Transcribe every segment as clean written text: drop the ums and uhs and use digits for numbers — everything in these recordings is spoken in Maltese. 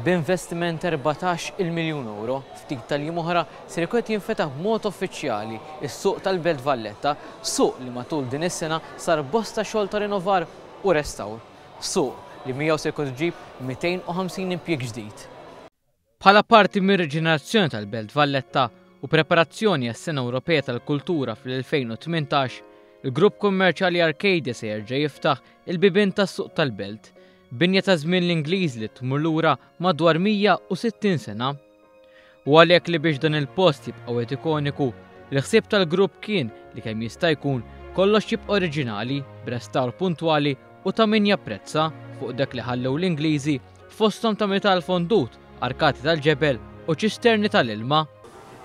B'investiment 14 miljun euro, ftit tal-jiem oħra ser ikun jinfetaħ b'mod uffiċjali is-suq tal-Belt Valletta, suq li matul din is-sena sar bosta xogħol ta' rinnovar u restawr. Suq li miegħu se jkun ġib 250 impjieg ġdid. Bħala parti mir-riġenerazzjoni tal-Belt Valletta u preparazzjoni għas-Sena Ewropea tal-Kultura fl-2018, il-Grupp Kummerċjali Arcadia se jerġa' jiftaħ il-bibien tas-suq tal-Belt. Binja ta' żmien l-Ingliż li tmur lura madwar 160 sena. U għalhekk li biex dan il-post jibqa' wieħed ikoniku, l-ħsieb tal-grupp kien li kemm jista' jkun kollox jibqa' oriġinali, b'restawr puntwali u ta' min japprezza fuq dak li ħallew l-Ingliżi fosthom ta' metall fondut, arkati tal-ġebel u ċisterni tal-ilma.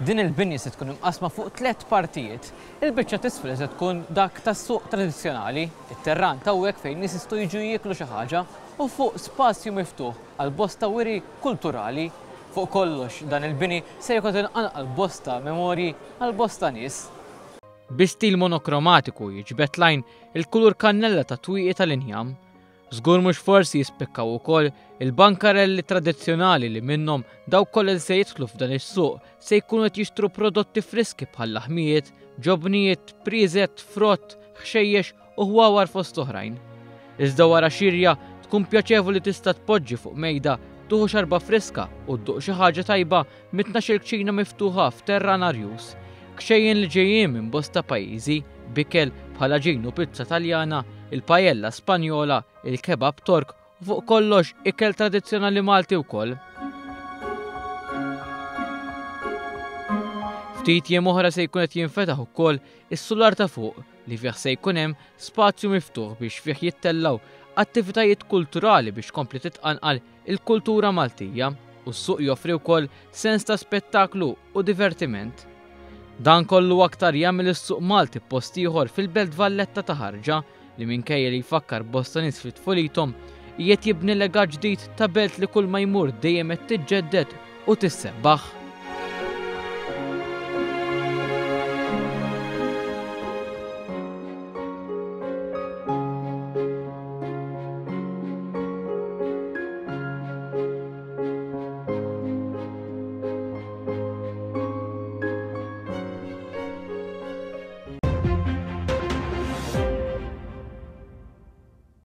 Din il-binja se tkun imqasma fuq 3 partijiet. Il-biċċa t'isfel se tkun dak tas-suq tradizzjonali, it-terran ta' hekk fejn nies jistgħu jiġu jieklu xi ħaġa, u fuq spazju miftuħ għal bosta wiri kulturali. Fuq kollox dan il-bini se jkun inqanqal bosta memorji għal bosta nies. Bi stil monokromatiku jiġbed lajn il-kulur kannella ta' twieqi tal-injam. Żgur mhux forsi jispikkaw ukoll il-bankarelli tradizzjonali li minnhom dawk kollha li se jidħlu f'dan is-suq se jkunu qed jixtru prodotti friski bħal laħmijiet, ġobnijiet, priżet, frott, ħxejjex u ħwawar fost oħrajn. Iżda wara xirja tkun pjaċevoli tista' tpoġġi fuq mejda, tuħu xarba friska u dduq xi ħaġa tajba mit-12 kċina miftuħa f'terra narjus. Kxejjen li ġejjin minn bosta pajjiżi, bikel bħala ġin u pizza Taljana, il-pajella Spanjola, il-kebab Tork u fuq kollox ikel tradizzjonali Malti wkoll. Ftit jiem oħra se jkun qed jinfetaħ ukoll is-sular ta' fuq li fih se jkun hemm spazju miftuħ biex fih jittellaw attivitajiet kulturali biex kompli titqanqal il-kultura Maltija u s-suq joffri wkoll sens ta' spettaklu u divertiment. Dan kollu aktar jagħmel is-suq Malti post ieħor fil-Belt Valletta ta' ħarġa li minkejja li jfakkar bosta nies fit-tfulithom qiegħed jibni legat ġdid ta' belt li kull ma jmur dejjem qed tiġġedded u tissebbaħ.